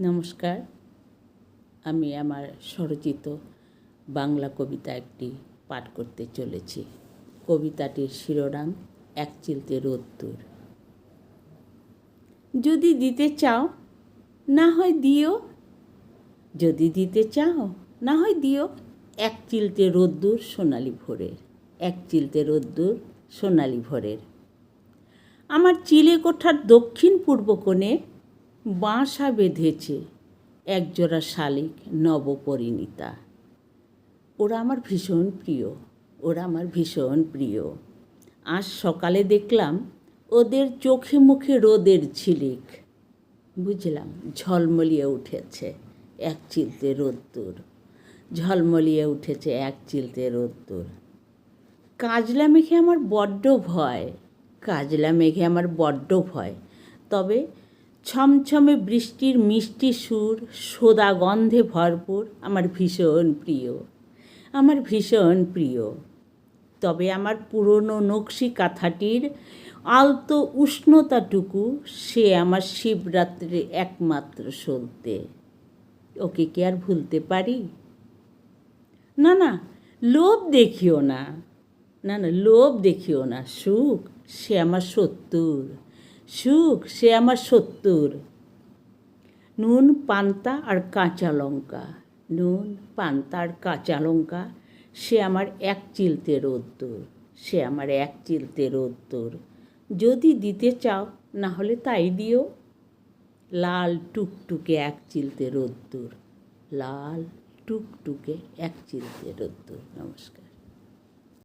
নমস্কার। আমি আমার স্বরচিত বাংলা কবিতা একটি পাঠ করতে চলেছি। কবিতাটির শিরোনাম এক চিলতে রোদ্দুর। যদি দিতে চাও না হয় দিও, যদি দিতে চাও না হয় দিও, এক চিলতে রোদ্দুর সোনালি ভোরের, এক চিলতে রোদ্দুর সোনালি ভোরের। আমার চিলে কোঠার দক্ষিণ পূর্ব কোণে বাসা বেঁধেছে একজোড়া শালিক নবপরিণীতা। ওরা আমার ভীষণ প্রিয়, ওরা আমার ভীষণ প্রিয়। আজ সকালে দেখলাম ওদের চোখে মুখে রোদের ঝিলিক। বুঝলাম ঝলমলিয়ে উঠেছে এক চিলতে রোদ্দুর, ঝলমলিয়ে উঠেছে এক চিলতে রোদ্দুর। কাজলা মেঘে আমার বড্ড ভয়, কাজলা মেঘে আমার বড্ড ভয়। তবে ছমছমে বৃষ্টির মিষ্টি সুর, সোদা গন্ধে ভরপুর আমার ভীষণ প্রিয়, আমার ভীষণ প্রিয়। তবে আমার পুরনো নকশি কাঁথাটির আলতো উষ্ণতাটুকু সে আমার শিবরাত্রির একমাত্র সলতে। ওকে কি আর ভুলতে পারি? না না, লোভ দেখিও না, না না, লোভ দেখিও না। সুখ সে আমার শত্রুর, সুখ সে আমার শত্রুর। নুন পান্তা আর কাঁচা লঙ্কা, নুন পান্তা আর কাঁচা লঙ্কা সে আমার এক চিলতে রোদ্দুর, সে আমার এক চিলতে রোদ্দুর। যদি দিতে চাও না হলে তাই দিও, লাল টুকটুকে এক চিলতে রোদ্দুর, লাল টুকটুকে এক চিলতে রোদ্দুর। নমস্কার।